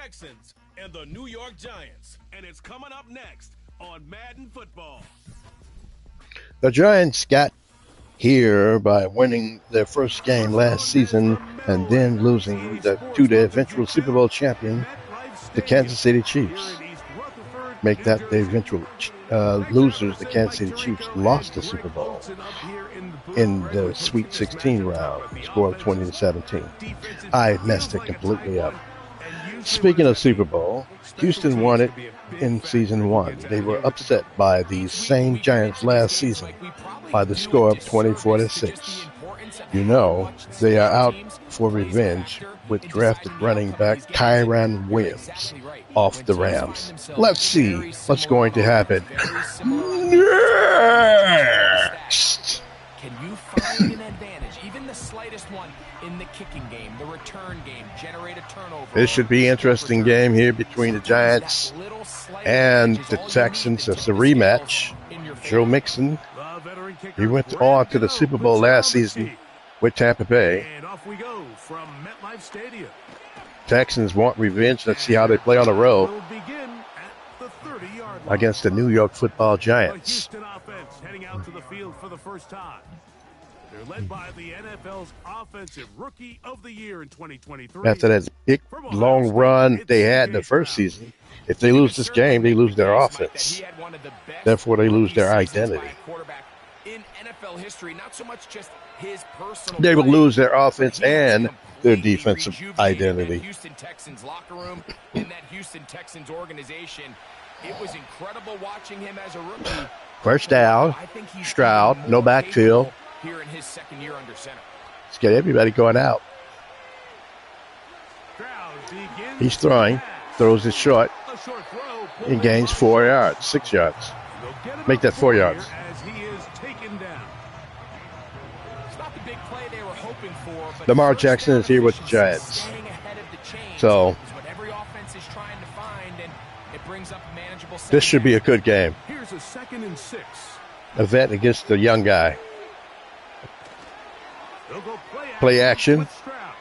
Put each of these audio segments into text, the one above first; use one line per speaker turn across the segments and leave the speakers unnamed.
Texans and the New York Giants, and it's coming up next on Madden Football.
The Giants got here by winning their first game last season and then losing to the eventual Super Bowl champion, the Kansas City Chiefs. Make that the eventual losers. The Kansas City Chiefs lost the Super Bowl in the Sweet 16 round, score of 20-17. I messed it completely up. Speaking of Super Bowl, Houston won it in season 1. They were upset by these same Giants last season by the score of 24-6. You know, they are out for revenge with drafted running back Kyron Williams off the Rams. Let's see what's going to happen next.
Can you find an advantage, even the slightest one, in the kicking game, the return game, generate a turnover?
This should be an interesting game here between the Giants and the Texans. It's a rematch. Joe Mixon, he went on to the Super Bowl last season with Tampa Bay.
And off we go from MetLife Stadium.
Texans want revenge. Let's see how they play on the road
Will begin at the 30-yard line.
against the New York Football
The
Giants.
Houston offense heading out to the field for the first time. They're led by the NFL's Offensive Rookie of the Year in 2023.
After that big, long run they had in the first season, if they lose this game, they lose their offense. Therefore, they lose their identity.
In NFL history, not so much just his personal
They will
play,
lose their
but
offense
he
and their
completely
defensive
rejuvenated
identity.
that Houston Texans locker room and that Houston Texans organization. It was incredible watching him as a rookie.
First down,
I think he's
Stroud,
even
no
more
backfield.
capable here in his second year under center.
Let's get everybody going out. He's throwing, throws it short, and gains 4 yards, 6 yards. Make that 4 yards.
As he is taken down.
It's not the big play they were hoping for, but
Lamar
first
Jackson
down
is here with the
efficiency,
Giants.
staying ahead of the chains
So
is what every offense is trying to find, and it brings up a manageable
this should be a good game.
Here's a 2nd and 6.
A vet against the young guy.
They'll go
Play action.
with Stroud.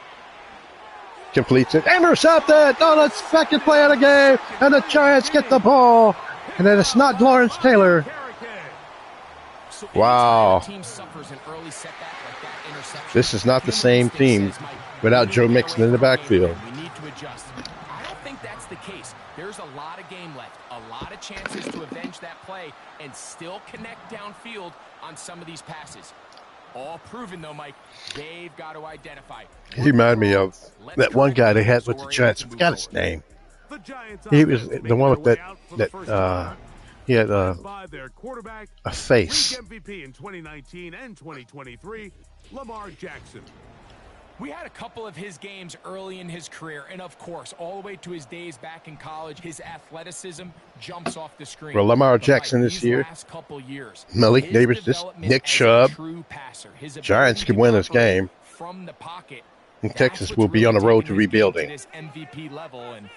Completes it. Intercepted! Oh, that's second play of the game. And the Giants get the ball. And then it's not Lawrence Taylor. Wow. This is not the same team without Joe Mixon in the backfield.
We need to adjust. I don't think that's the case. There's a lot of game left, a lot of chances to avenge that play and still connect downfield on some of these passes. All proven, though, Mike. They've got to identify.
He reminded me of that one guy they had with the Giants. I forgot his name. He was the one with that he had a face.
MVP in 2019 and 2023, Lamar Jackson.
We had a couple of his games early in his career, and of course, all the way to his days back in college, his athleticism jumps off the screen.
Well, Lamar
But
Jackson
Mike,
is
these
here.
last couple years,
Malik
his
Davis,
development
Nick
as a
Chubb.
true passer, his
Giants
ability
can
to
win this
operate
game.
from the pocket,
And
that's
Texas
what's
will be
really
on the road to
taken his game
rebuilding.
this MVP level. And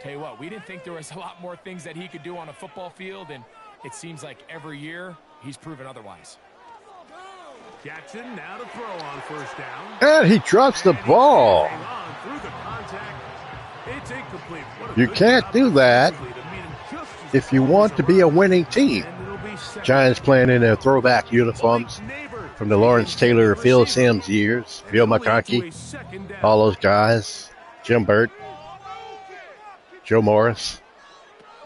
tell you what, we didn't think there was a lot more things that he could do on a football field, and it seems like every year he's proven otherwise.
Jackson now to throw on first down.
And he drops the ball.
Hang on through the contact. It's incomplete. What a
You
good
can't
job
do that
defensively to meet him just as
if you
the ball
want
was
to be a
arriving.
winning team.
And it'll be second.
Giants playing in their throwback uniforms from the Lawrence Taylor, Phil Simms years, Bill McConkey, all those guys, Jim Burt, Joe Morris.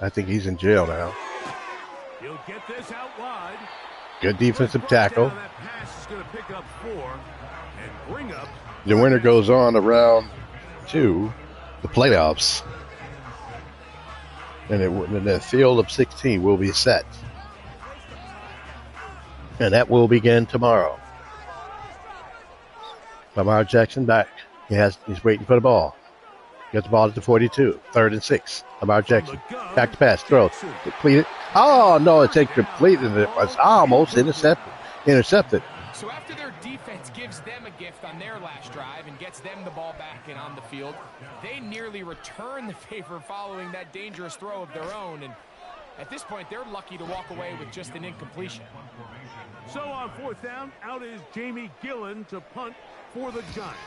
I think he's in jail now.
He'll get this out wide.
Good defensive tackle.
That pass is going to pick up 4 and bring up
The winner goes on to round 2, the playoffs. And the field of 16 will be set. And that will begin tomorrow. Lamar Jackson back. He's waiting for the ball. Gets the ball at the 42. 3rd and 6. Lamar Jackson. Back to pass. Throw. Completed. Oh, no, it's incomplete. And it was almost intercepted.
So after their defense gives them a gift on their last drive and gets them the ball back and on the field, they nearly return the favor following that dangerous throw of their own. And at this point, they're lucky to walk away with just an incompletion.
So on 4th down, out is Jamie Gillen to punt for the Giants.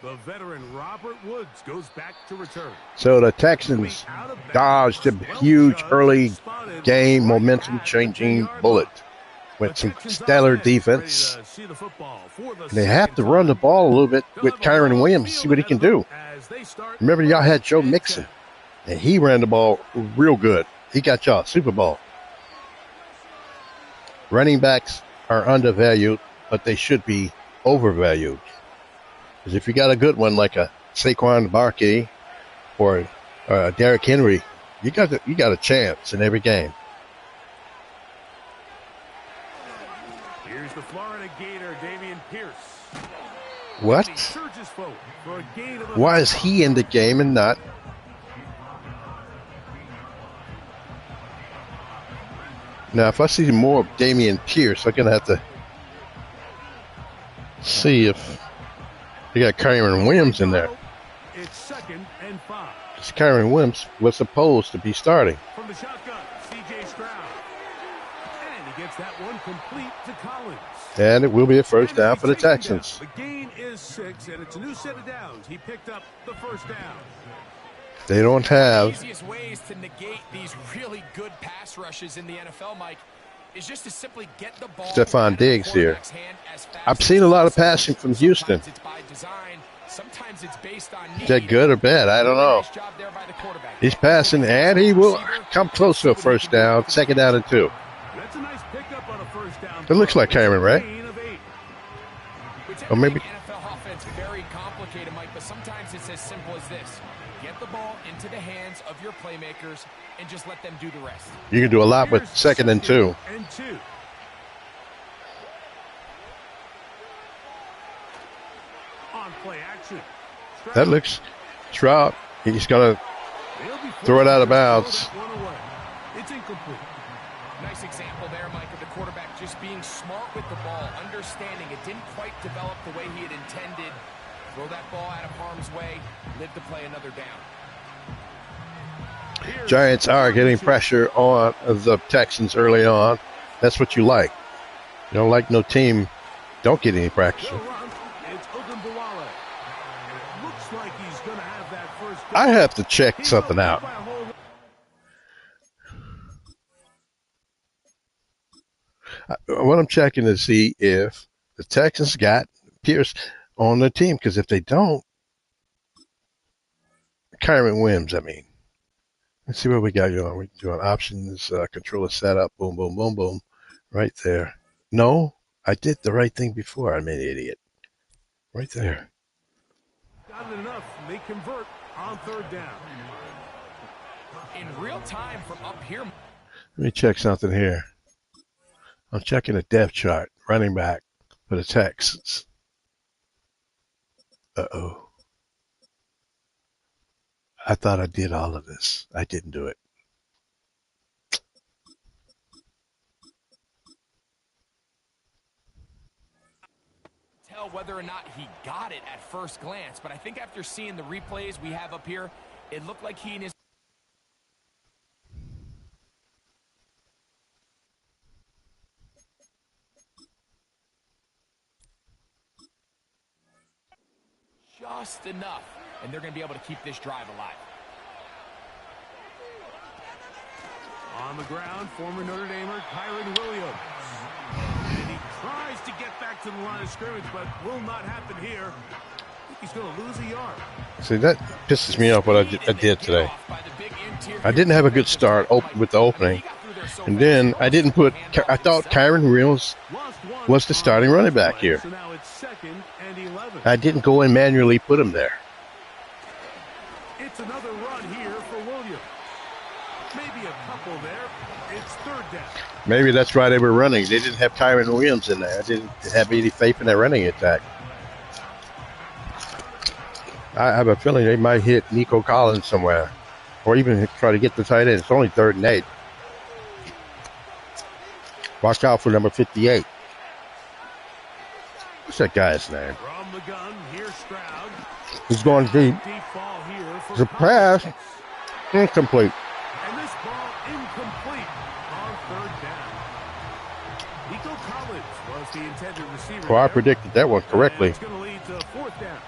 The veteran Robert Woods goes back to return.
So the Texans dodged a huge early game momentum-changing bullet with some stellar defense. And they have to run the ball a little bit with Kyron Williams, see what he can do. Remember, y'all had Joe Mixon, and he ran the ball real good. He got y'all a Super Bowl. Running backs are undervalued, but they should be overvalued. Because if you got a good one like a Saquon Barkley or Derrick Henry, you got a chance in every game.
Here's the Florida Gator, Dameon Pierce.
What? Why is he in the game and not? Now, if I see more of Dameon Pierce, I'm going to have to see if you got Kyron Williams in there.
It's 2nd and 5.
Because Kyron Williams was supposed to be starting.
From the shotgun, C.J. Stroud. And he gets that one complete to Collins.
And it will be a first down for the Texans.
The gain is 6, and it's a new set of downs. He picked up the first down.
They don't have.
The easiest ways to negate these really good pass rushes in the NFL, Mike, is just to simply get the ball.
Stephon Diggs here. I've seen a lot of passing from Houston.
Sometimes it's based on
is that good or bad? I don't know. He's passing, and he will come close to a first down, 2nd down and 2.
That's a nice pickup on a first down.
It looks like Kyron, right? Or maybe.
NFL offense very complicated, Mike, but sometimes it's as simple as this. Get the ball into the hands of your playmakers and just let them do the rest.
You can do a lot with 2nd and 2.
On play action.
That looks Stroud. He's going to throw it out of bounds.
It's incomplete.
Nice example there, Mike, of the quarterback just being smart with the ball, understanding it didn't quite develop the way he had intended. Throw that ball out of harm's way, live to play another down.
Giants are getting pressure on the Texans early on. That's what you like. You don't like no team don't get any pressure. I have to check something out. What I'm checking to see if the Texans got Pierce on the team, because if they don't, Kyron Williams, I mean. Let's see what we got going on. We doing options, controller setup, boom, boom, boom, boom, right there. No, I did the right thing before. I'm an idiot. Right there.
Got it enough. They convert on 3rd down.
In real time from up here.
Let me check something here. I'm checking the depth chart. Running back for the Texans. Uh-oh. I thought I did all of this. I didn't do it.
Tell whether or not he got it at first glance, but I think after seeing the replays we have up here, it looked like he and his just enough, and they're going to be able to keep this drive alive.
On the ground, former Notre Damer Kyron Williams. And he tries to get back to the line of scrimmage, but will not happen here. I think he's going to lose a yard.
See, that pisses me off what I did today. I didn't have a good start with the opening. And then I thought Kyron Williams was the starting running back here.
So now it's 2nd and 11.
I didn't go and manually put him there.
It's another run here for Williams. Maybe a couple there. It's 3rd down.
Maybe that's why they were running. They didn't have Kyron Williams in there. I didn't have any faith in their running attack. I have a feeling they might hit Nico Collins somewhere, or even try to get the tight end. It's only 3rd and 8. Watch out for number 58. What's that guy's name?
From the gun, here's Stroud.
He's going deep.
Deep ball here for
It's a pass. Incomplete.
And this ball incomplete on 3rd down. Nico Collins was the intended receiver.
Well, I predicted that one correctly.
It's going to lead to 4th down.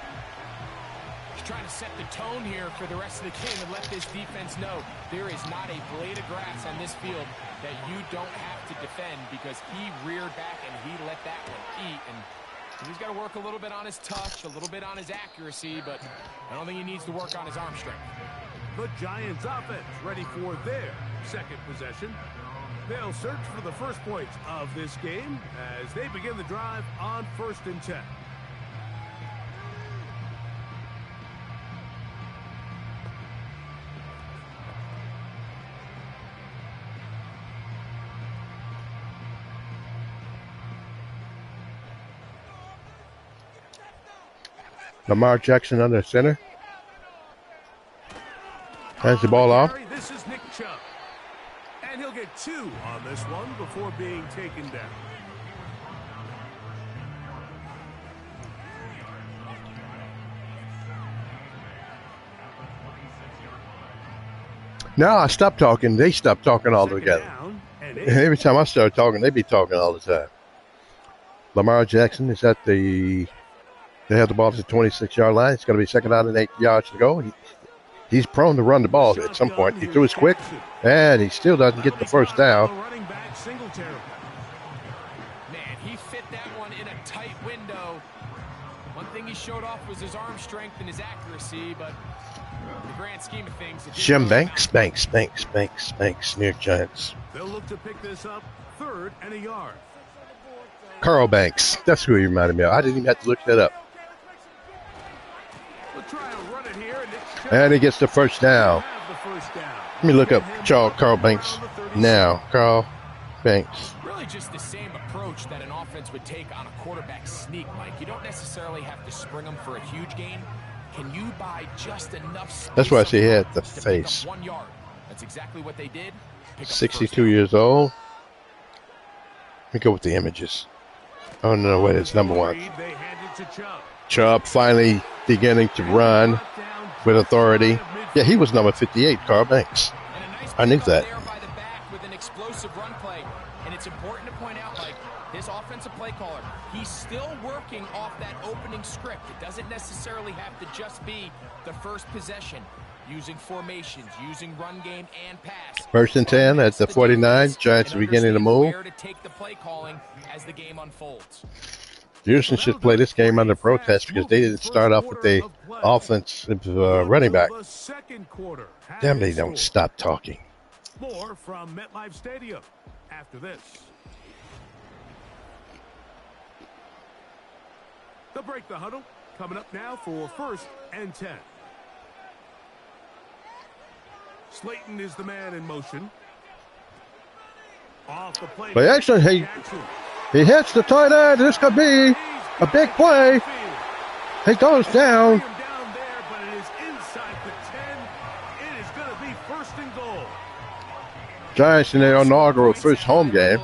for the rest of the game and let this defense know there is not a blade of grass on this field that you don't have to defend, because he reared back and he let that one eat. And he's got to work a little bit on his touch, a little bit on his accuracy, but I don't think he needs to work on his arm strength.
The Giants offense ready for their second possession. They'll search for the first points of this game as they begin the drive on 1st and 10.
Lamar Jackson under center. Hands the ball off.
This is Nick Chubb. And he'll get 2 on this one before being taken down.
Now I stop talking. They stop talking altogether. Every time I start talking, they be talking all the time. Lamar Jackson is at the... They have the ball at the 26-yard line. It's going to be 2nd down and 8 yards to go. He's prone to run the ball at some point. He threw his quick, and he still doesn't get the first down.
Man, he fit that one in a tight window. One thing he showed off was his arm strength and his accuracy, but in the grand scheme of things...
Jim Banks, New York Giants.
They'll look to pick this up 3rd and a yard.
Carl Banks. That's who he reminded me of. I didn't even have to look that up. And he gets the first down. Let me look up Carl Banks now. Carl Banks.
Really just the same approach that an offense would take on a quarterback sneak, Mike. You don't necessarily have to spring them for a huge gain. Can you buy just enough space?
That's why I say he had the face.
1 yard. That's exactly what they did.
62 years old. Let me go with the images. Oh, no, wait, it's number 1. Chubb finally beginning to run with authority. Yeah, he was number 58, Carl Banks. I knew that.
With an explosive run play. And it's important to point out, like, his offensive play caller, he's still working off that opening script. It doesn't necessarily have to just be the first possession. Using formations, using run game and pass.
1st and 10 at the 49. Giants are beginning to move.
Where to take the play calling as the game unfolds.
Houston should play this game under protest because they didn't start off with the offensive running back. Damn, they don't stop talking.
More from MetLife Stadium after this. They'll break the huddle. Coming up now for 1st and 10. Slayton is the man in motion. Off the play.
But actually, he hits the tight end. This could be a big play. He goes down. Giants in their inaugural first home game.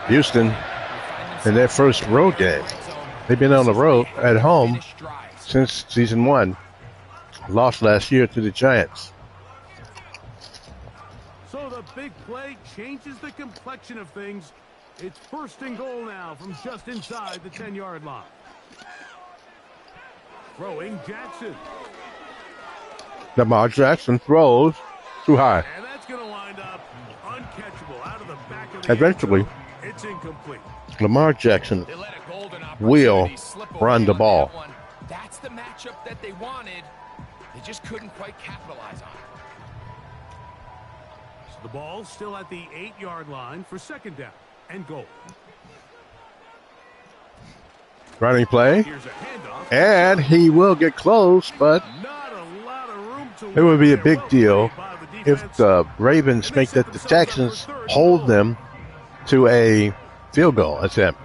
Houston in their first road game. They've been on the road at home since season 1. Lost last year to the Giants.
So the big play changes the complexion of things. It's 1st and goal now from just inside the 10-yard line. Throwing Jackson.
Lamar Jackson throws too high.
And that's going to wind up uncatchable out of the back of the
Eventually,
it's incomplete.
Lamar Jackson will run the ball.
That's the matchup that they wanted. They just couldn't quite capitalize on it.
So the ball still at the 8-yard line for 2nd down and goal.
Running play. And he will get close, but it would be a big deal if the Ravens make that the Texans hold them to a field goal attempt.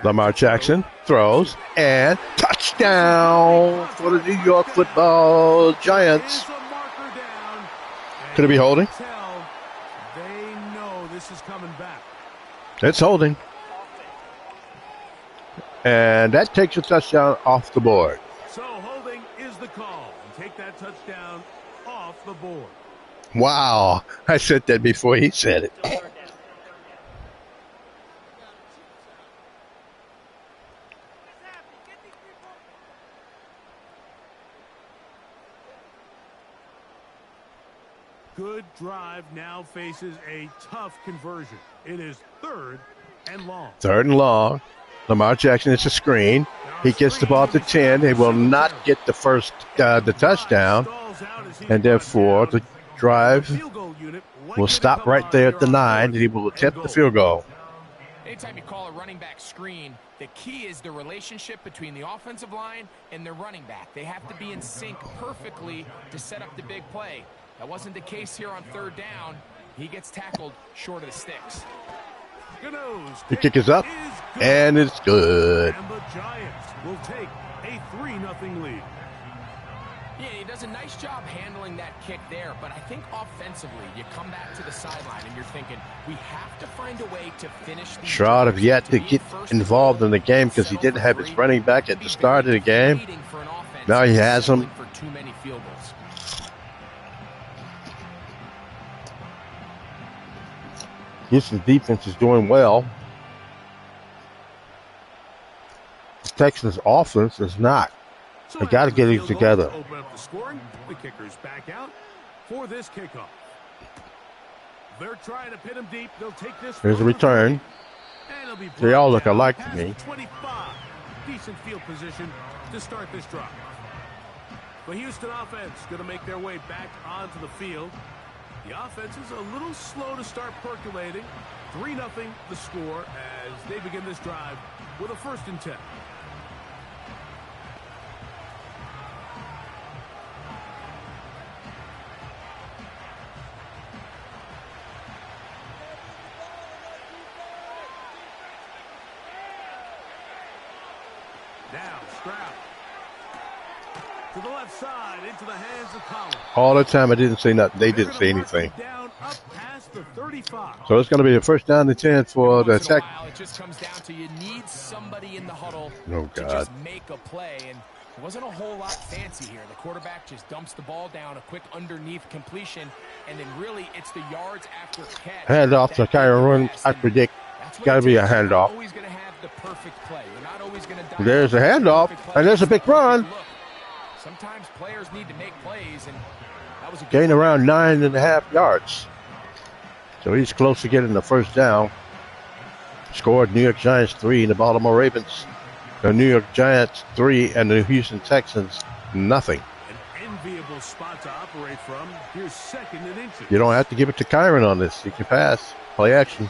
Lamar Jackson throws and touchdown for the New York Football Giants. Could it be holding?
They know this is coming back.
It's holding. And that takes a touchdown off the board.
So holding is the call. off the board.
Wow. I said that before he said it.
Good drive now faces a tough conversion. It is 3rd and long.
3rd and long. Lamar Jackson, it's a screen. He gets the ball to 10. They will not get the the touchdown. And therefore, the drive will stop right there at the 9, and he will attempt the field goal.
Anytime you call a running back screen, the key is the relationship between the offensive line and the running back. They have to be in sync perfectly to set up the big play. That wasn't the case here on 3rd down. He gets tackled short of the sticks.
The kick is up, and it's good.
And the Giants will take a 3-0 lead.
Yeah, he does a nice job handling that kick there, but I think offensively, you come back to the sideline and you're thinking, we have to find a way to finish these.
Stroud have yet to get involved in the game because he didn't have his running back at the start of the game. Now he has him.
For too many field goals.
Houston's defense is doing well. The Texans' offense is not. They got to get it together.
Open up the scoring. The kicker's back out for this kickoff. They're trying to pin him deep. They'll take this.
There's a return. They all look alike to me.
25. Decent field position to start this drive. The Houston offense going to make their way back onto the field. The offense is a little slow to start percolating. 3-0 the score as they begin this drive with a 1st and 10. Now Stroud to the left side into the hands of Collins.
All the time I didn't say nothing. They didn't say anything.
Down up past the 35.
So it's going to be a 1st down and 10 for the Tech.
It just comes down to you need somebody in the huddle
to
just make a play. And it wasn't a whole lot fancy here. The quarterback just dumps the ball down, a quick underneath completion, and then really it's the yards after catch.
Handoff to Kyron Williams. I predict it's got to be a handoff.
Always going to have the perfect play. You're not always going to.
There's a handoff, and there's a big run.
Sometimes players need to make plays, and that was a
gain around 9.5 yards. So he's close to getting the 1st down. Scored New York Giants 3 and the Baltimore Ravens. The New York Giants 3 and the Houston Texans nothing.
An enviable spot to operate from. Here's 2nd and inches.
You don't have to give it to Kyron on this. He can pass. Play action.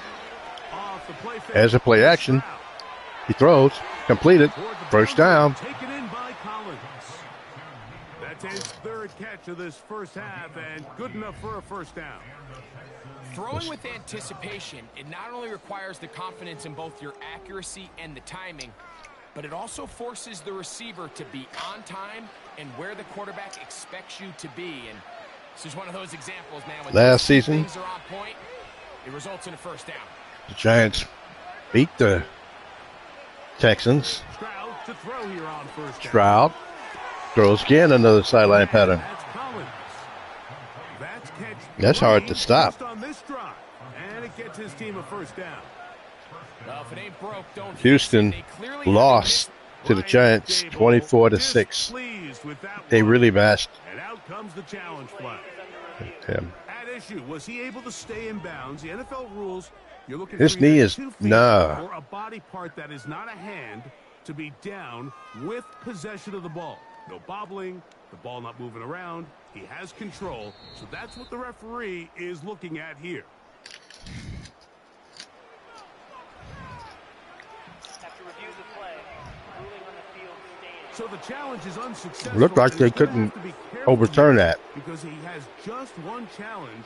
As a play action, he throws. Completed. 1st down.
Taken in by Collins. That's his 3rd catch of this 1st half, and good enough for a 1st down.
Throwing with anticipation, it not only requires the confidence in both your accuracy and the timing, but it also forces the receiver to be on time and where the quarterback expects you to be. And this is one of those examples, man. When
last season,
things are on point, it results in a 1st down.
The Giants beat the Texans.
Stroud to throw here on 1st down.
Stroud throws again, another sideline pattern. That's hard to stop.
On this drive, and it gets his team a 1st down.
Well, if it ain't broke, don't
Houston lost to the Giants 24-6. They really bashed.
And out comes the challenge flag.
Him.
At issue, was he able to stay in bounds? The NFL rules, you're looking
his
for
knee is
2 feet
nah.
or a body part that is not a hand to be down with possession of the ball. No bobbling, the ball not moving around. He has control, so that's what the referee is looking at here. So the challenge is unsuccessful.
Looked like they couldn't overturn that.
Because he has just one challenge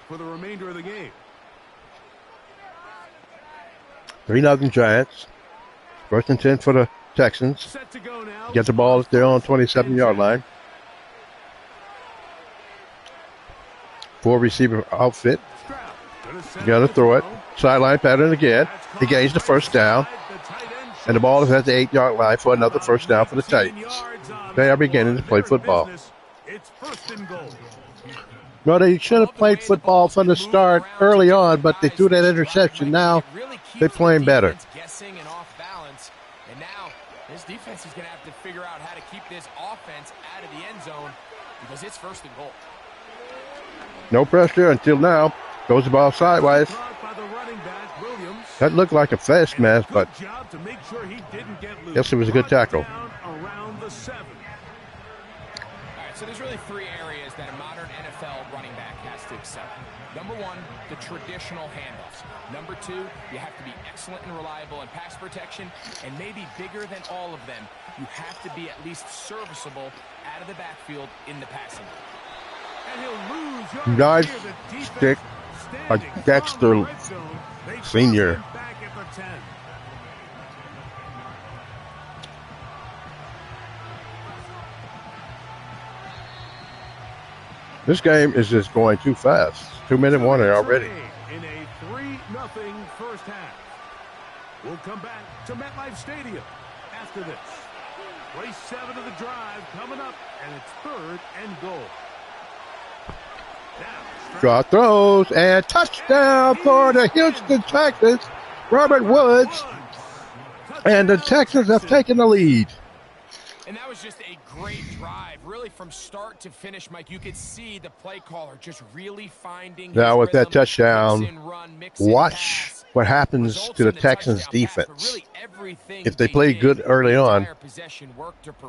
for the remainder of the game.
3-0 Giants. 1st and 10 for the Texans.
Set to go now.
Get the ball at their own 27-yard line. 4 receiver outfit. Got to throw it. Sideline pattern again. He gains the 1st down. And the ball is at the 8-yard line for another 1st down for the Titans. They are beginning to play football.
It's 1st and goal.
Well, they should have played football from the start early on, but they threw that interception. Now they're playing better.
Guessing and off balance. And now this defense is going to have to figure out how to keep this offense out of the end zone because it's 1st and goal.
No pressure until now. Goes the ball sideways. That looked like a fast mask, but yes, it was a good tackle.
So there's really 3 areas that a modern NFL running back has to excel. Number 1, the traditional handoffs. Number 2, you have to be excellent and reliable in pass protection. And maybe bigger than all of them, you have to be at least serviceable out of the backfield in the passing game.
Guys, stick like Dexter Sr. This game is just going too fast. 2-minute warning already.
In a 3-0 first half. We'll come back to MetLife Stadium after this. Play 7 of the drive coming up, and it's 3rd and goal.
Draw throws and touchdown for the Houston Texans. Robert Woods. And the Texans have taken the lead.
And that was just a great drive, really from start to finish, Mike. You could see the play caller just really finding
now with that
rhythm,
touchdown. Watch what happens to the Texans defense. If they play good early on,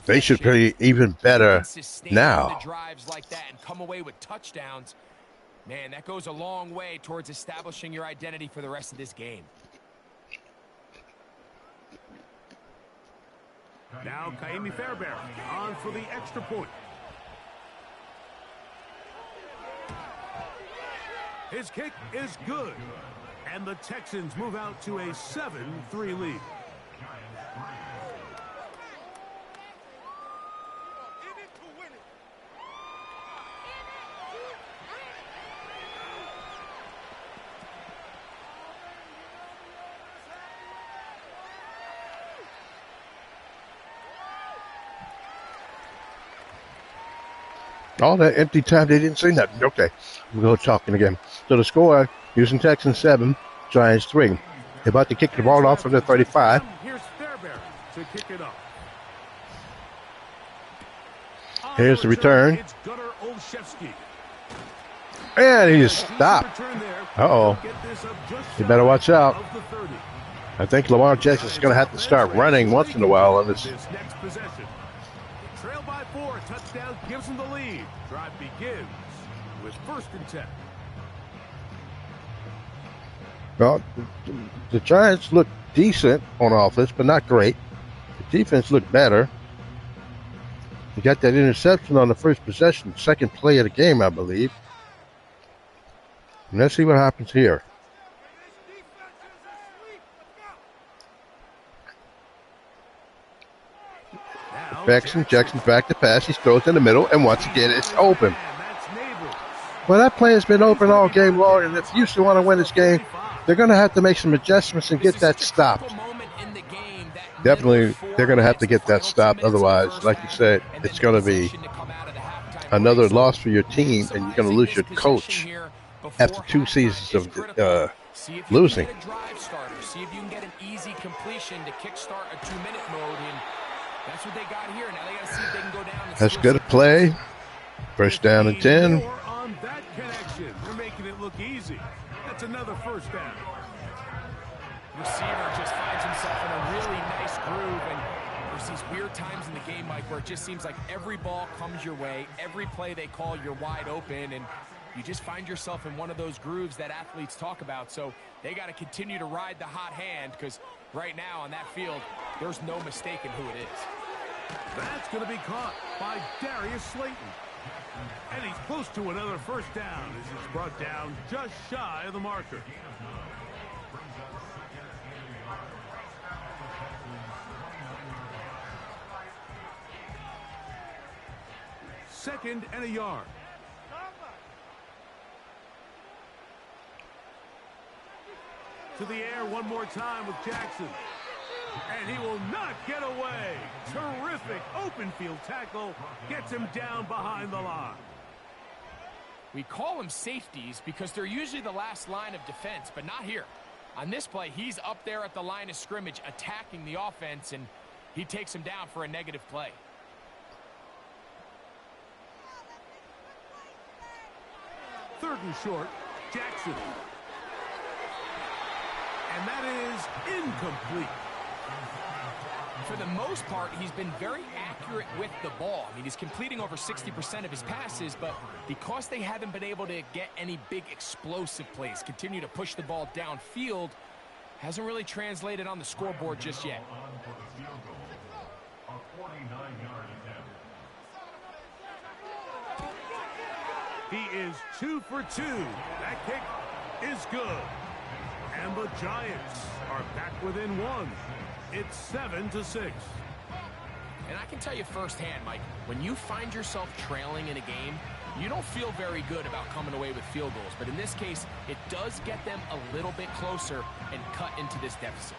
they should play even better now.
Drives like that and come away with touchdowns. Man, that goes a long way towards establishing your identity for the rest of this game.
Now Kaimi Fairbairn on for the extra point. His kick is good. And the Texans move out to a 7-3 lead.
All that empty time, they didn't say nothing. Okay, we'll go talking again. So the score, Houston Texans 7, Giants 3. They're about to kick the ball off from the 35.
Here's Fairbairn to kick it off.
Here's the return.
It's Gunnar Olszewski.
And he's stopped. Uh-oh. You better watch out. I think Lamar Jackson's going to have to start running once in a while on this.
Next possession. Trail by 4. Touchdown gives them the lead. Drive begins with 1st and 10.
Well, the Giants look decent on offense, but not great. The defense looked better. You got that interception on the first possession, second play of the game, I believe. And let's see what happens here. Jackson's back to pass. He throws in the middle, and once again, it's open. Well, that play has been open all game long, and if Houston want to win this game, they're going to have to make some adjustments and get that stopped. Definitely, they're going to have to get that stopped. Otherwise, like you said, it's going to be another loss for your team, and you're going to lose your coach after 2 seasons of losing.
See if you can get an easy completion to kickstart a 2-minute mode, and that's what they got here. Now they got to see if they can go down.
That's good play. 1st down and 10.
On that connection, they're making it look easy. That's another 1st down.
Receiver just finds himself in a really nice groove, and there's these weird times in the game, Mike, where it just seems like every ball comes your way, every play they call, you're wide open, and you just find yourself in one of those grooves that athletes talk about. So they got to continue to ride the hot hand, because right now on that field, there's no mistaking who it is.
That's going to be caught by Darius Slayton. And he's close to another 1st down as he's brought down just shy of the marker. Second and a yard. To the air one more time with Jackson. And he will not get away. Terrific open field tackle. Gets him down behind the line.
We call them safeties because they're usually the last line of defense, but not here. On this play, he's up there at the line of scrimmage attacking the offense, and he takes him down for a negative play.
Third and short, Jackson. And that is incomplete.
For the most part, he's been very accurate with the ball. I mean, he's completing over 60% of his passes, but because they haven't been able to get any big explosive plays, continue to push the ball downfield, hasn't really translated on the scoreboard just yet.
He is 2 for 2. That kick is good. And the Giants are back within one. It's 7-6.
And I can tell you firsthand, Mike, when you find yourself trailing in a game, you don't feel very good about coming away with field goals. But in this case, it does get them a little bit closer and cut into this deficit.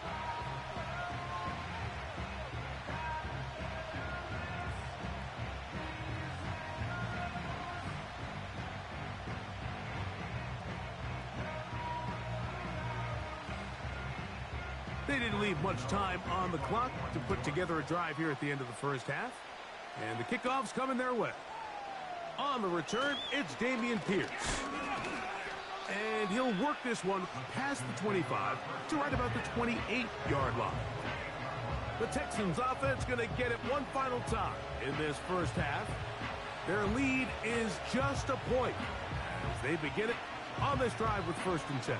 They didn't leave much time on the clock to put together a drive here at the end of the first half. And the kickoff's coming their way. On the return, it's Dameon Pierce. And he'll work this one past the 25 to right about the 28-yard line. The Texans offense going to get it one final time in this first half. Their lead is just a point as they begin it on this drive with 1st and 10.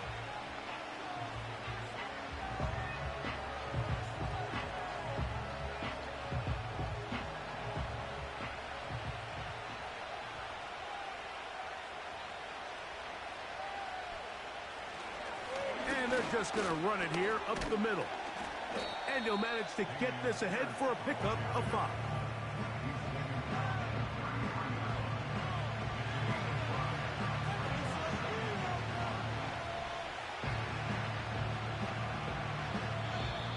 Just going to run it here up the middle. And he'll manage to get this ahead for a pickup of 5.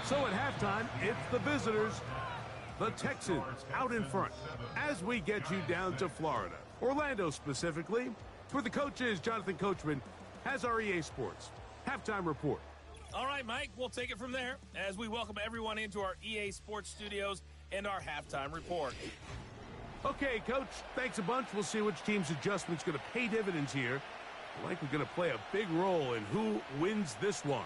So at halftime, it's the visitors, the Texans, out in front as we get you down to Florida. Orlando specifically. For the coaches, Jonathan Coachman has our EA Sports halftime report.
All right, Mike, we'll take it from there as we welcome everyone into our EA Sports studios and our halftime report.
Okay, Coach, thanks a bunch. We'll see which team's adjustment's going to pay dividends here. Likely going to play a big role in who wins this one.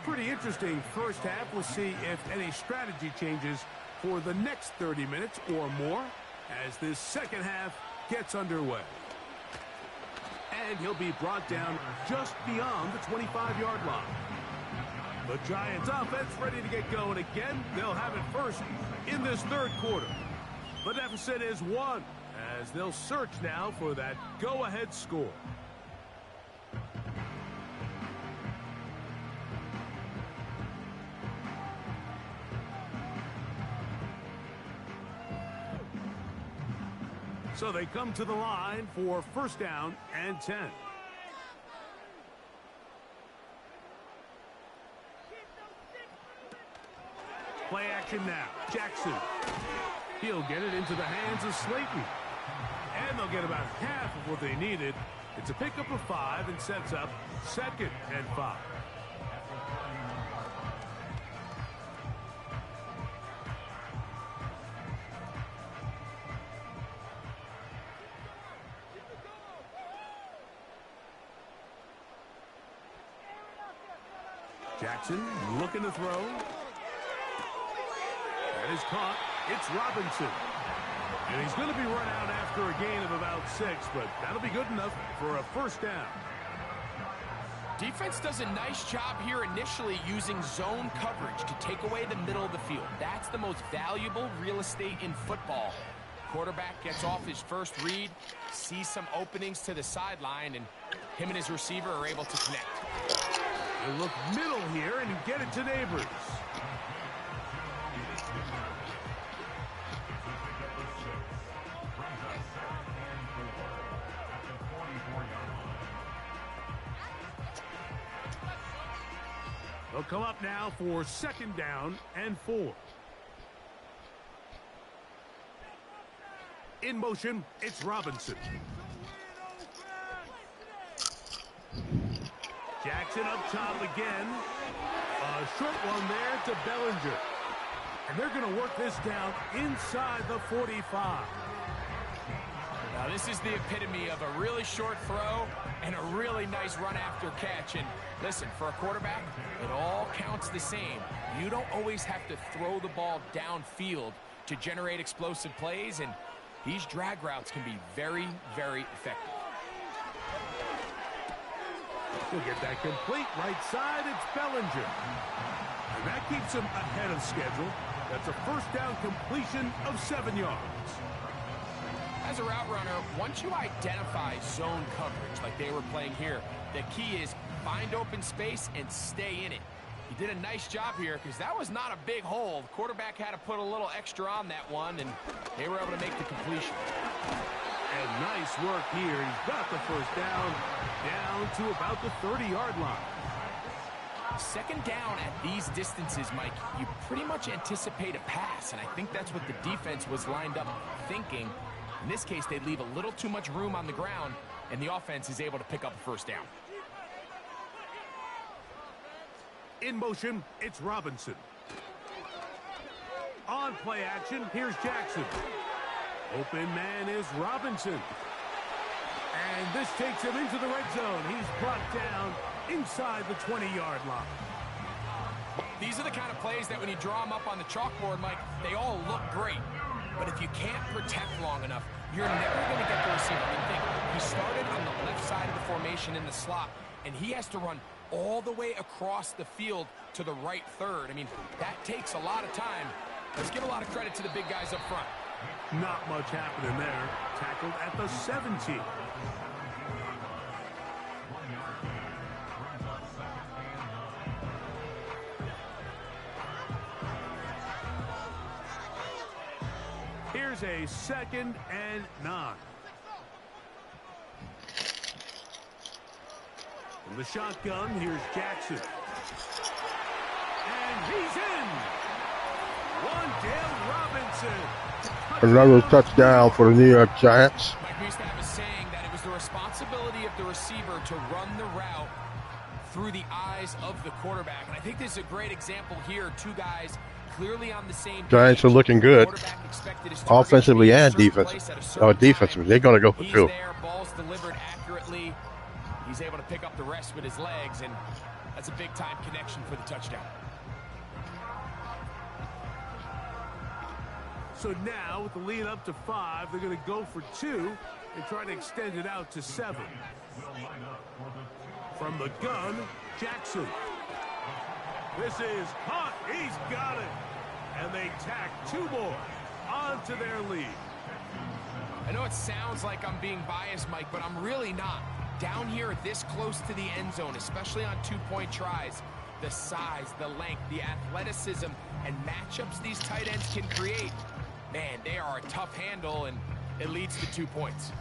Pretty interesting first half. We'll see if any strategy changes for the next 30 minutes or more as this second half gets underway. And he'll be brought down just beyond the 25-yard line. The Giants offense ready to get going again. They'll have it first in this third quarter. The deficit is 1 as they'll search now for that go-ahead score. So they come to the line for 1st down and 10. Play action now. Jackson. He'll get it into the hands of Slayton. And they'll get about half of what they needed. It's a pickup of 5 and sets up 2nd and 5. Jackson looking to throw. That is caught. It's Robinson. And he's going to be run out after a gain of about 6, but that'll be good enough for a 1st down.
Defense does a nice job here initially using zone coverage to take away the middle of the field. That's the most valuable real estate in football. Quarterback gets off his first read, sees some openings to the sideline, and him and his receiver are able to connect.
They look middle here and get it to Neighbors. They'll come up now for 2nd down and 4. In motion, it's Robinson. Jackson up top again. A short one there to Bellinger. And they're going to work this down inside the 45.
Now, this is the epitome of a really short throw and a really nice run after catch. And listen, for a quarterback, it all counts the same. You don't always have to throw the ball downfield to generate explosive plays, and these drag routes can be very, very effective.
He'll get that complete right side. It's Bellinger. And that keeps him ahead of schedule. That's a 1st down completion of 7 yards.
As a route runner, once you identify zone coverage like they were playing here, the key is find open space and stay in it. He did a nice job here because that was not a big hole. The quarterback had to put a little extra on that one, and they were able to make the completion.
And nice work here. He's got the 1st down to about the 30-yard line.
2nd down at these distances, Mike, you pretty much anticipate a pass, and I think that's what the defense was lined up thinking. In this case, they leave a little too much room on the ground, and the offense is able to pick up a 1st down.
In motion, it's Robinson. On play action, here's Jackson. Open man is Robinson. And this takes him into the red zone. He's brought down inside the 20-yard line.
These are the kind of plays that when you draw them up on the chalkboard, Mike, they all look great. But if you can't protect long enough, you're never going to get the receiver. I think he started on the left side of the formation in the slot, and he has to run all the way across the field to the right third. I mean, that takes a lot of time. Let's give a lot of credit to the big guys up front.
Not much happening there. Tackled at the 17. Here's a 2nd and 9. From the shotgun, here's Jackson. And he's in. Wandale Robinson.
Another touchdown for the New York Giants.
Mike, we used to have a saying that it was the responsibility of the receiver to run the route through the eyes of the quarterback. And I think this is a great example here. 2 guys clearly on the same
Giants are looking good, offensively and defensively. Defensively, they're going to go for 2.
There, ball's delivered accurately. He's able to pick up the rest with his legs, and that's a big-time connection for the touchdown.
So now, with the lead up to 5, they're going to go for 2 and try to extend it out to 7. From the gun, Jackson. This is caught. He's got it. And they tack 2 more onto their lead.
I know it sounds like I'm being biased, Mike, but I'm really not. Down here this close to the end zone, especially on 2-point tries, the size, the length, the athleticism, and matchups these tight ends can create, man, they are a tough handle, and it leads to 2 points.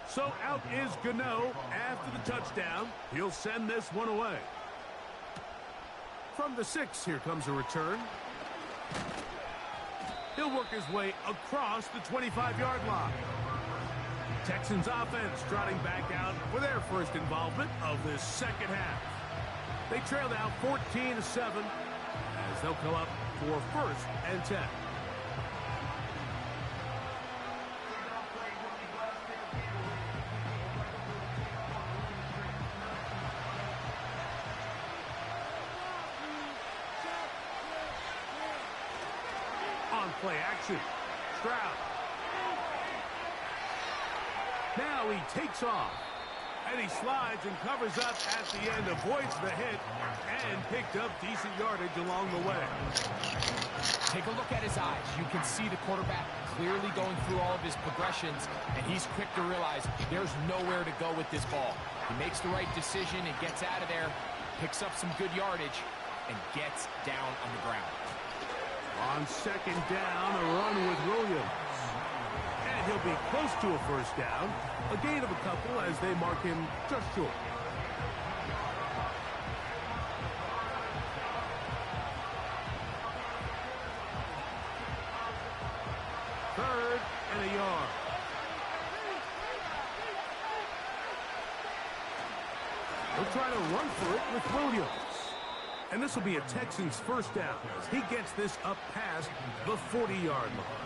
So out is Gano after the touchdown. He'll send this one away. From the 6, here comes a return. He'll work his way across the 25-yard line. Texans offense trotting back out for their first involvement of this 2nd half. They trail now 14-7 as they'll come up for 1st and 10. Play action. Stroud. Now he takes off. And he slides and covers up at the end, avoids the hit, and picked up decent yardage along the way.
Take a look at his eyes. You can see the quarterback clearly going through all of his progressions, and he's quick to realize there's nowhere to go with this ball. He makes the right decision and gets out of there, picks up some good yardage, and gets down on the ground.
On second down, a run with Williams. And he'll be close to a first down. A gain of a couple as they mark him just short. Third and a yard. He'll try to run for it with Williams. And this will be a Texans first down as he gets this up past the 40-yard line.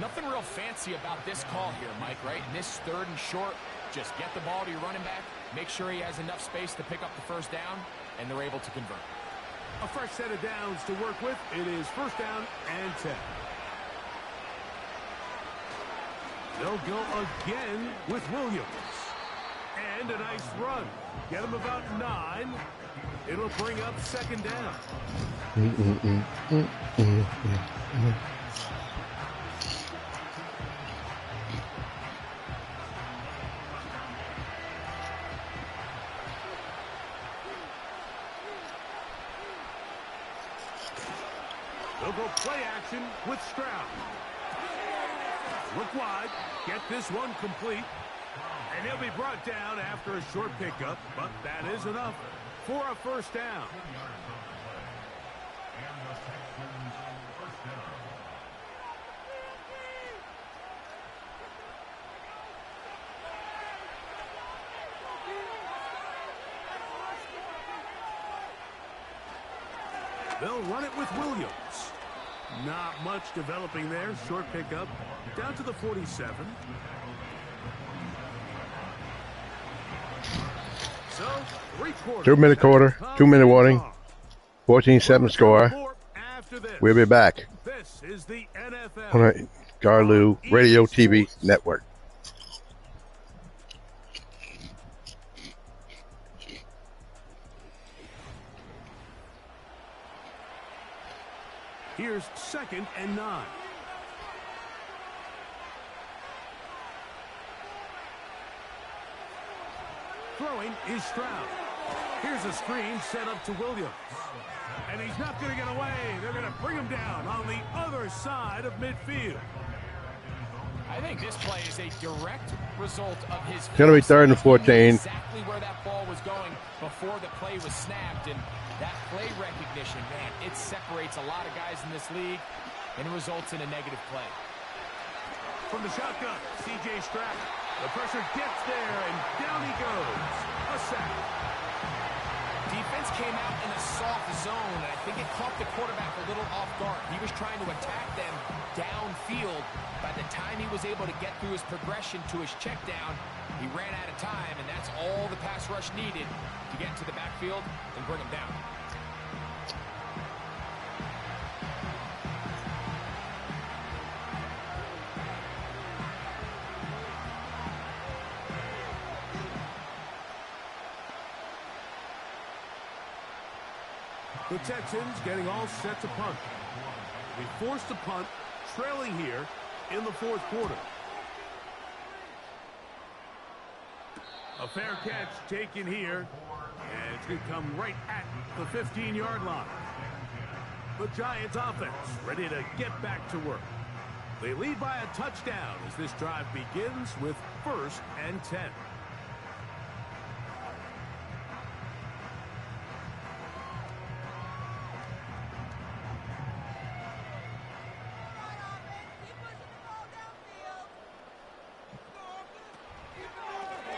Nothing real fancy about this call here, Mike, right? In this third and short, just get the ball to your running back, make sure he has enough space to pick up the first down, and they're able to convert.
A fresh set of downs to work with. It is first down and 10. They'll go again with Williams. And a nice run. Get him about 9. It'll bring up second down. They'll go play action with Stroud. Look wide. Get this one complete. And he'll be brought down after a short pickup, but that is enough for a first down. They'll run it with Williams. Not much developing there. Short pickup down to the 47. So,
2-minute quarter, 2-minute warning, 14-7 score. We'll be back
This is the NFL.
on the Garlu Radio TV Network.
Here's second and 9. Throwing is Stroud. Here's a screen set up to Williams. And he's not going to get away. They're going to bring him down on the other side of midfield.
I think this play is a direct result of his...
It's going to be third and 14.
Exactly where that ball was going before the play was snapped. And that play recognition, man, it separates a lot of guys in this league and results in a negative play.
From the shotgun, C.J. Stroud. The pressure gets there, and down he goes. A sack.
Defense came out in a soft zone, and I think it caught the quarterback a little off guard. He was trying to attack them downfield. By the time he was able to get through his progression to his check down, he ran out of time, and that's all the pass rush needed to get into the backfield and bring him down.
The Texans getting all set to punt. They forced to punt, trailing here in the fourth quarter. A fair catch taken here, and it's going to come right at the 15-yard line. The Giants offense ready to get back to work. They lead by a touchdown as this drive begins with 1st and 10.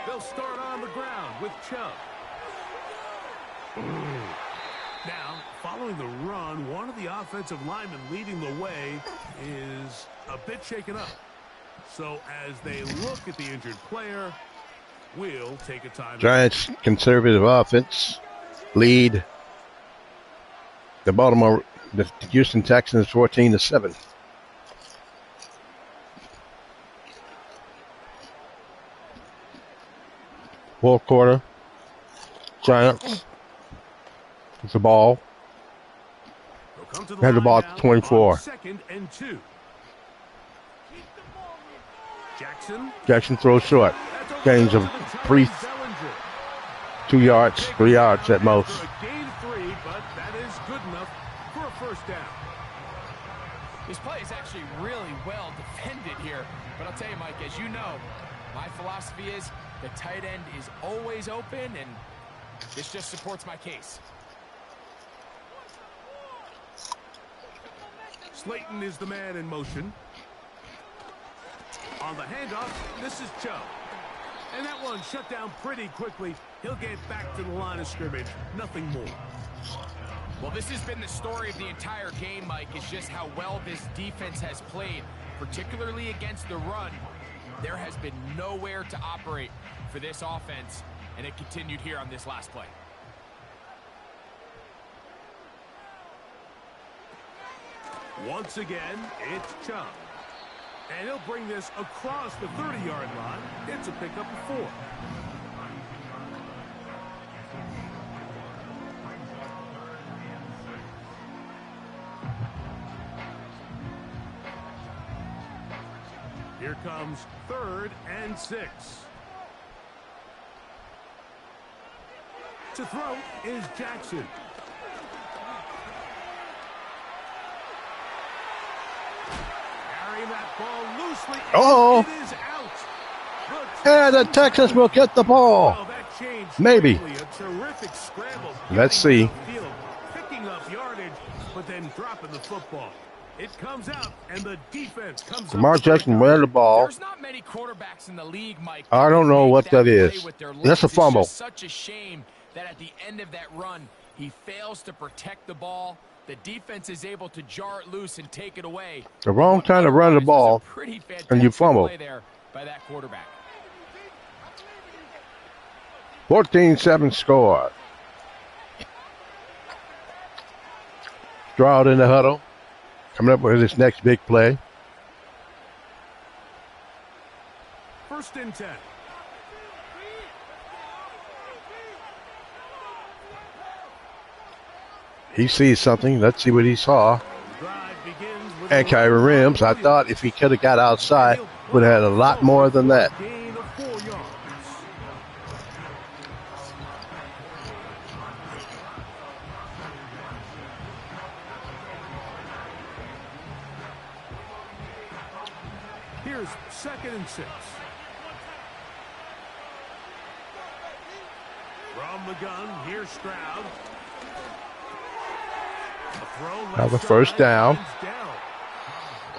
They'll start on the ground with Chubb. Now, following the run, one of the offensive linemen leading the way is a bit shaken up. So as they look at the injured player, we'll take a time.
Giants conservative offense lead the Houston Texans 14-7. Fourth quarter. Giants. It's the ball. Had the ball at 24.
2nd and 2.
Jackson throws short. Gains of 2 yards, 3 yards at most.
Gain 3, but that is good enough for a first down.
This play is actually really well defended here. But I'll tell you, Mike, as you know, my philosophy is the tight end is always open, and this just supports my case.
Slayton is the man in motion. On the handoff, this is Chubb. And that one shut down pretty quickly. He'll get back to the line of scrimmage. Nothing more.
Well, this has been the story of the entire game, Mike, is just how well this defense has played, particularly against the run. There has been nowhere to operate for this offense, and it continued here on this last play.
Once again, it's Chubb. And he'll bring this across the 30-yard line. It's a pickup of 4. Here comes 3rd and 6. To throw is Jackson. Carrying that ball loosely.
Oh.
It is out.
And the Texans will get the ball.
Well, that changed
Maybe.
quickly. A terrific scramble.
Let's
Getting
see.
upfield, picking up yardage, but then dropping the football. It comes out, and the defense comes
Lamar
up.
Jackson ran the ball.
There's not many quarterbacks in the league, Mike.
I don't know
make
what that
play
is.
with their
That's a
legs.
fumble.
It's just such a shame that at the end of that run, he fails to protect the ball. The defense is able to jar it loose and take it away.
The wrong time to run the
Otherwise,
ball,
it was a pretty
and you
fantastic
fumble.
play there by that quarterback.
14-7 score. Stroud in the huddle. Coming up with his next big play.
1st and 10.
He sees something. Let's see what he saw.
Drive begins with
And Kyron Rims, I thought if he could have got outside, would have had a lot more than that.
Gain of 4 yards. Here's 2nd and 6. From the gun, here's Stroud. A throw left
Now the
side,
first down.
down.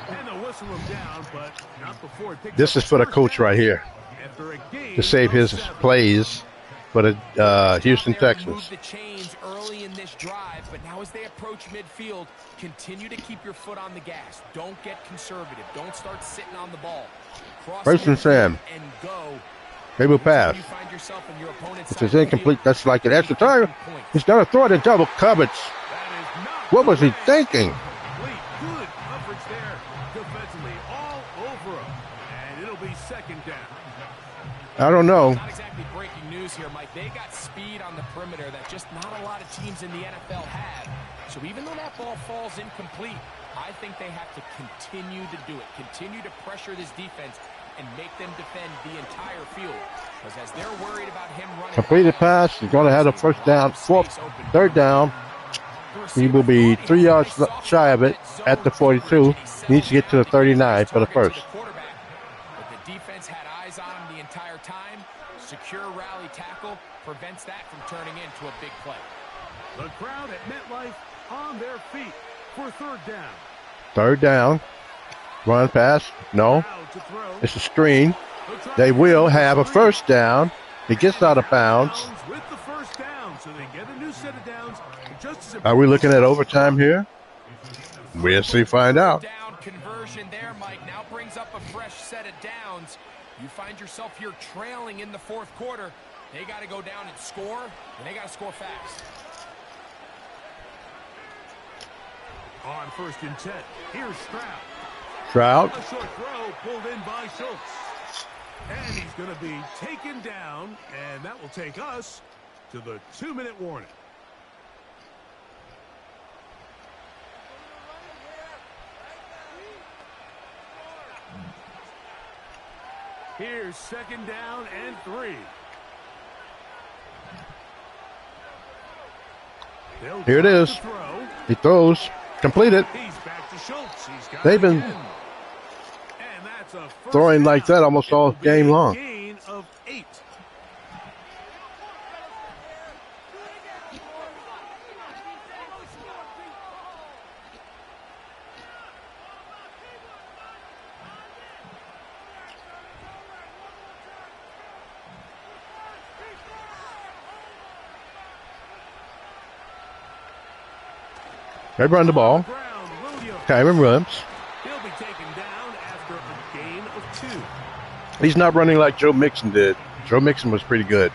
And they'll whistle him down, but not before he picks
This
up
is for the
first
coach
down
right here
after a gain
to save
of
his
7.
plays for the Houston
There and
Texans.
move the chains early in this drive, but now as they approach midfield, continue to keep your foot on the gas. Don't get conservative. Don't start sitting on the ball. Cross
1st and 10.
midfield and go.
They will pass.
You find yourself in your opponent's
If
side
it's
of the
incomplete,
field,
that's like an extra time.
points.
He's going to throw it in double coverage.
That is not
What was he
complete.
thinking?
Good coverage there defensively all over him. And it'll be 2nd down.
I don't know.
Not exactly breaking news here, Mike. They got speed on the perimeter that just not a lot of teams in the NFL have. So even though that ball falls incomplete, I think they have to continue to do it. Continue to pressure this defense and make them defend the entire field. Because as they're worried about him running...
Completed pass. He's going to have a first down. 3rd down. He will be 3 yards shy of it at the 42. He needs to get to the 39 for the first.
But the defense had eyes on him the entire time. Secure rally tackle prevents that from turning into a big play.
The crowd at MetLife on their feet for 3rd down.
3rd down. Run pass. No.
Now to throw.
It's a screen. They will have a first down. He gets out of bounds.
With the first down, so they get a new set of downs. Just as
Are we looking at overtime here? We'll see. Find out.
Down conversion there, Mike, now brings up a fresh set of downs. You find yourself here trailing in the 4th quarter. They got to go down and score, and they got to score fast.
on 1st and 10. Here's Stroud.
Stroud.
A short throw pulled in by Schultz. And he's going to be taken down, and that will take us to the 2-minute warning. Here's 2nd down and 3.
Here it is. He throws. Completed.
He's back to Schultz. He's got
They've been throwing like that almost all game long.
Gain of 8.
They run the ball. Kyron runs.
He'll be taken down after a gain of 2.
He's not running like Joe Mixon did. Joe Mixon was pretty good.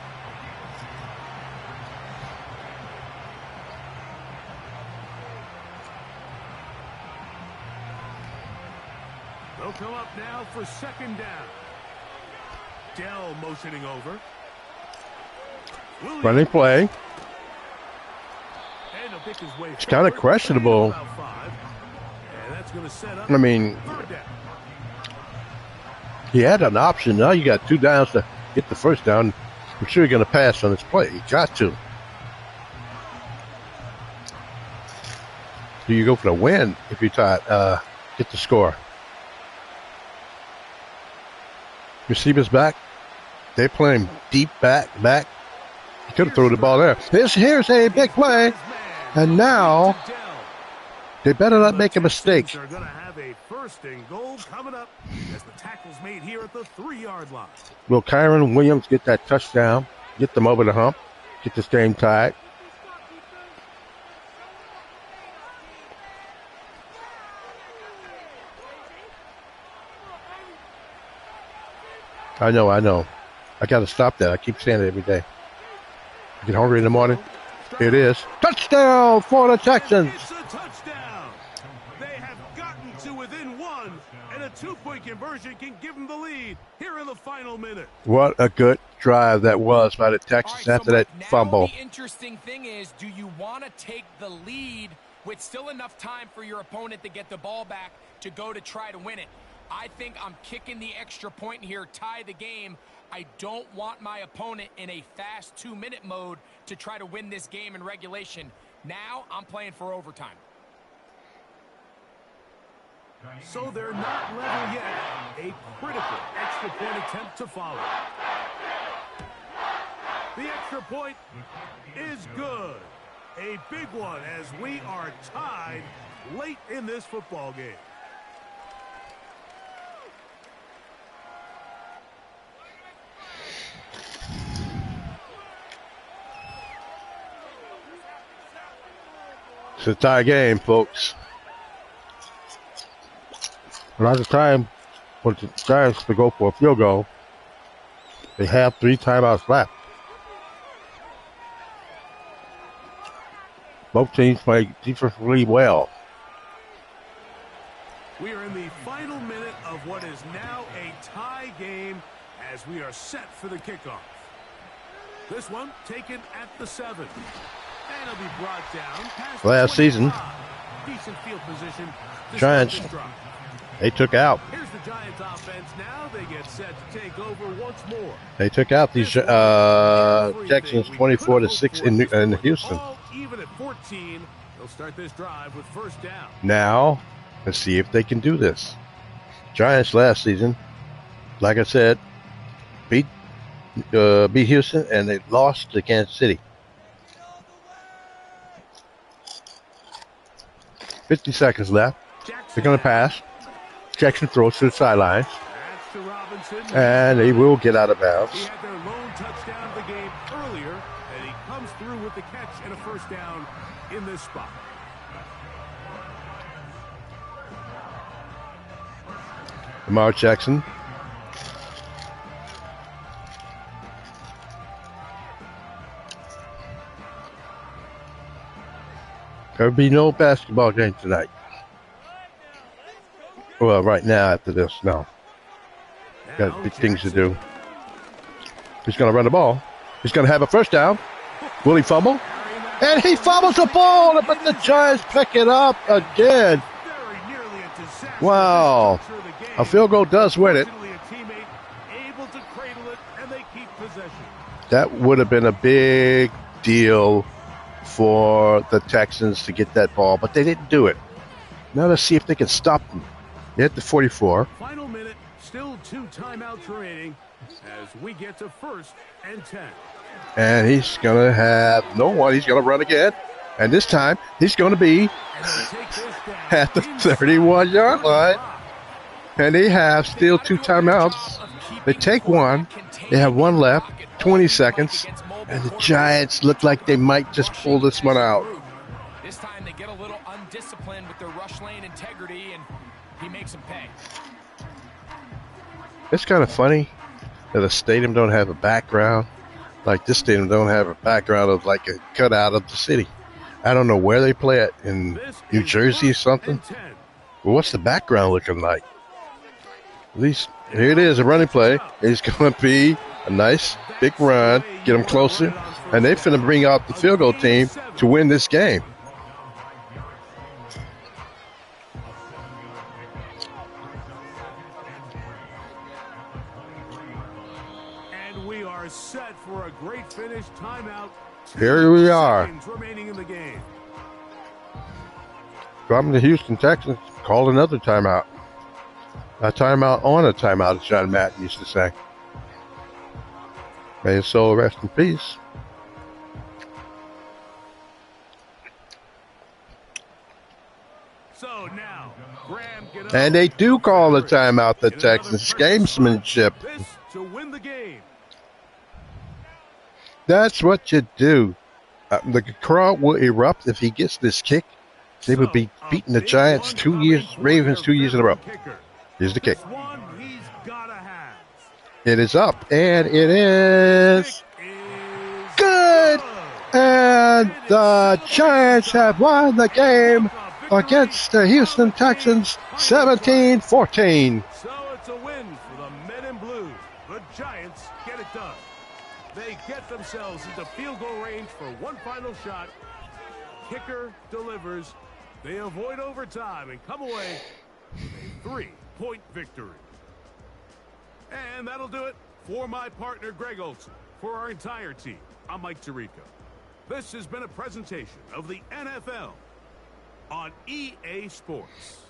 They'll come up now for 2nd down. Dell motioning over.
Running play. It's kind of questionable. I mean, he had an option. Now you got 2 downs to get the 1st down. I'm sure you're going to pass on this play. You got to. Do you go for the win if you get the score? Receivers back. They're playing deep back. He could have thrown the ball there. Here's a big play. And now, they better not make a mistake.
They're going to have a 1st and goal coming up as the tackle's made here at the 3-yard line.
Will Kyron Williams get that touchdown, get them over the hump, get this game tied? I know. I got to stop that. I keep saying it every day. I get hungry in the morning. Here it is. Touchdown for the Texans.
It's a touchdown. They have gotten to within 1, and a 2-point conversion can give them the lead here in the final minute.
What a good drive that was by the Texans after that fumble.
The interesting thing is, do you want to take the lead with still enough time for your opponent to get the ball back to go to try to win it? I think I'm kicking the extra point here, tie the game. I don't want my opponent in a fast 2-minute mode to try to win this game in regulation. Now I'm playing for overtime.
So they're not level yet. A critical extra point attempt to follow. The extra point is good. A big one as we are tied late in this football game.
It's a tie game, folks. A lot of time for the Giants to go for a field goal. They have 3 timeouts left. Both teams play defensively well.
We are in the final minute of what is now a tie game as we are set for the kickoff. This one taken at the 7. And it'll be brought down past
last season.
Decent field position.
Giants, they took out.
Here's the Giants offense now. They get set to take over once more.
They took out these Texans 24-6 in Houston.
Even at 14, they'll start this drive with 1st down.
Now, let's see if they can do this. Giants last season, like I said, beat Houston, and they lost to Kansas City. 50 seconds left. They're going to pass. Jackson throws to the sidelines. And they will get out of bounds.
He had their lone touchdown of the game earlier, and he comes through with the catch and a 1st down in this spot.
Lamar Jackson. There'll be no basketball game tonight. Well, right now after this, no. Got big things to do. He's going to run the ball. He's going to have a first down. Will he fumble? And he fumbles the ball, but the Giants pick it up again. Wow. A field goal does win it. That would have been a big deal for the Texans to get that ball, but they didn't do it. Now let's see if they can stop them. They hit the 44.
Final minute, still 2 timeouts remaining as we get to 1st and 10.
And he's going to have no one. He's going to run again. And this time, he's going to be at the 31-yard line. And they have still 2 timeouts. They take one. They have one left, 20 seconds. And the Giants look like they might just pull this one out.
This time they get a little undisciplined with their rush lane integrity, and he makes them pay.
It's kind of funny that a stadium don't have a background. Like this stadium don't have a background of like a cutout of the city. I don't know where they play it, in New Jersey or something. Well, what's the background looking like? At least here it is, a running play. It's going to be a nice big run, get them closer, and they're finna bring out the field goal team to win this game.
And we are set for a great finish. Timeout.
Here we are.
Remaining in the game.
From the Houston Texans, called another timeout. A timeout on a timeout, as John Madden used to say. May his soul rest in peace.
So now, Graham, get
and they do call the timeout, the Texans. Gamesmanship.
To win the game.
That's what you do. The crowd will erupt if he gets this kick. They would be beating the Giants Ravens 2 years in a row. Here's the kick. It is up, and it is good. And the Giants have won the game against the Houston Texans 17-14.
So it's a win for the men in blue. The Giants get it done. They get themselves into field goal range for one final shot. Kicker delivers. They avoid overtime and come away with a 3-point victory. And that'll do it for my partner, Greg Olson. For our entire team, I'm Mike Tirico. This has been a presentation of the NFL on EA Sports.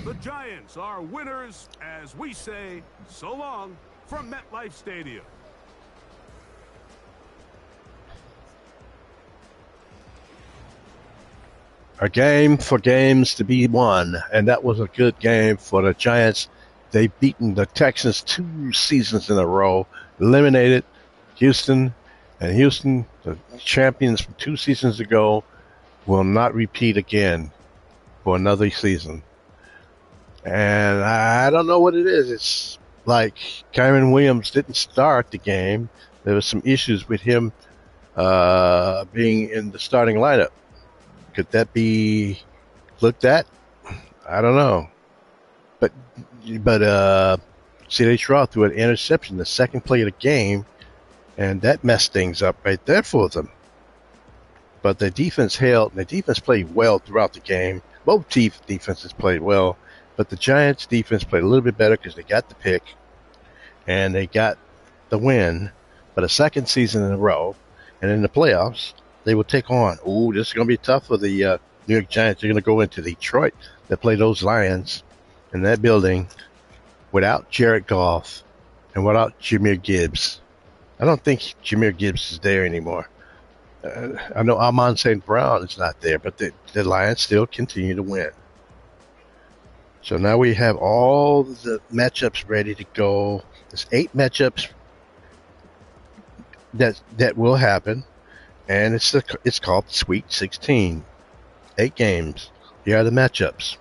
The Giants are winners as we say so long from MetLife Stadium.
A game for games to be won, and that was a good game for the Giants. They've beaten the Texans 2 seasons in a row, eliminated Houston, and Houston, the champions from 2 seasons ago, will not repeat again for another season. And I don't know what it is. It's like Kyron Williams didn't start the game. There was some issues with him being in the starting lineup. Could that be looked at? I don't know. But C.J. Stroud threw an interception the second play of the game, and that messed things up right there for them. But the defense held, and the defense played well throughout the game. Both defenses played well, but the Giants' defense played a little bit better because they got the pick, and they got the win. But a second season in a row, and in the playoffs, they will take on. Ooh, this is going to be tough for the New York Giants. They're going to go into Detroit to play those Lions in that building without Jared Goff and without Jahmyr Gibbs. I don't think Jahmyr Gibbs is there anymore. I know Amon St. Brown is not there, but the Lions still continue to win. So now we have all the matchups ready to go. There's 8 matchups that will happen, and it's called Sweet 16. 8 games. Here are the matchups.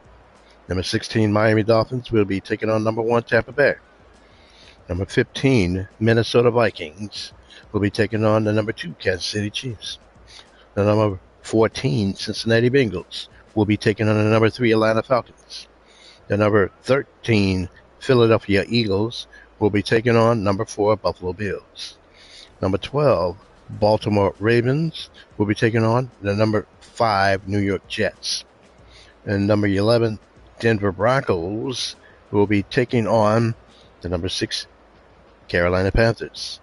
Number 16, Miami Dolphins will be taking on number 1, Tampa Bay. Number 15, Minnesota Vikings will be taking on the number 2, Kansas City Chiefs. The number 14, Cincinnati Bengals will be taking on the number 3, Atlanta Falcons. The number 13, Philadelphia Eagles will be taking on number 4 Buffalo Bills. Number 12, Baltimore Ravens will be taking on the number 5 New York Jets. And number 11, Denver Broncos will be taking on the number 6 Carolina Panthers.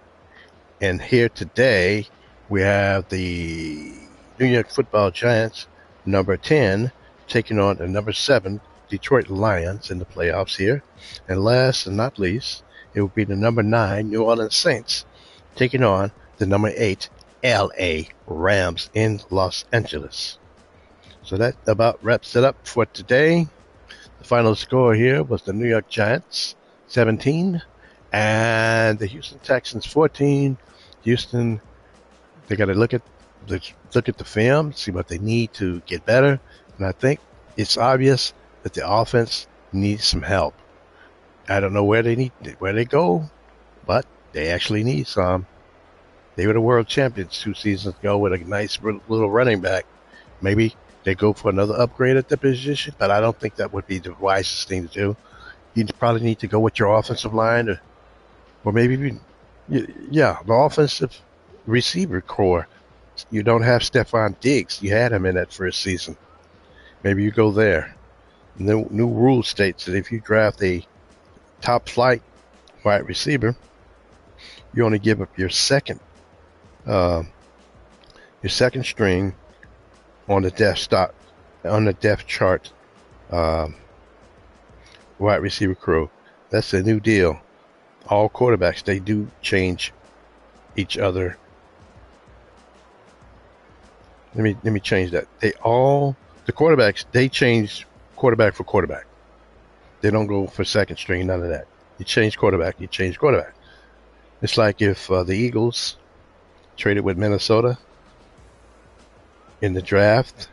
And here today, we have the New York Football Giants, number 10, taking on the number 7 Detroit Lions in the playoffs here. And last and not least, it will be the number 9 New Orleans Saints taking on the number 8 LA Rams in Los Angeles. So that about wraps it up for today. The final score here was the New York Giants 17 and the Houston Texans 14. Houston, they got to look at the film, see what they need to get better, and I think it's obvious that the offense needs some help. I don't know where they go, but they actually need some. They were the world champions 2 seasons ago with a nice little running back. Maybe they go for another upgrade at the position, but I don't think that would be the wisest thing to do. You probably need to go with your offensive line, or maybe even, the offensive receiver core. You don't have Stephon Diggs. You had him in that first season. Maybe you go there. The new rule states that if you draft a top flight wide receiver, you only give up your second string on the depth chart wide receiver crew. That's a new deal. All quarterbacks, they do change each other. Let me change that. The quarterbacks, they change quarterback for quarterback. They don't go for second string, none of that. You change quarterback. It's like if the Eagles traded with Minnesota in the draft,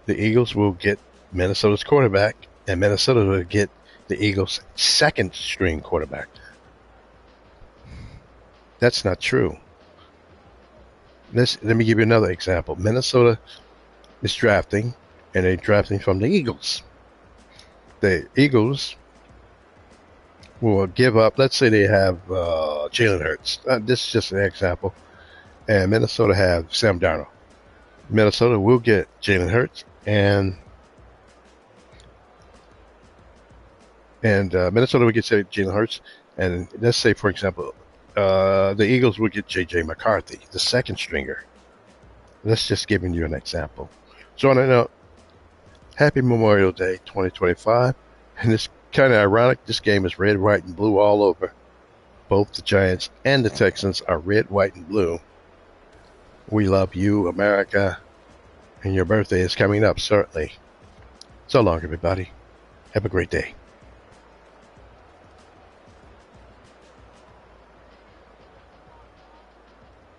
the Eagles will get Minnesota's quarterback, and Minnesota will get the Eagles' second string quarterback. That's not true. Let me give you another example. Minnesota is drafting, and they're drafting from the Eagles. The Eagles will give up, let's say they have Jalen Hurts. This is just an example. And Minnesota have Sam Darnold. Minnesota will get Jalen Hurts, and Minnesota will get Jalen Hurts. And let's say, for example, the Eagles will get J.J. McCarthy, the second stringer. That's just giving you an example. So on that note, happy Memorial Day 2025. And it's kind of ironic. This game is red, white, and blue all over. Both the Giants and the Texans are red, white, and blue. We love you, America. And your birthday is coming up, certainly. So long, everybody. Have a great day.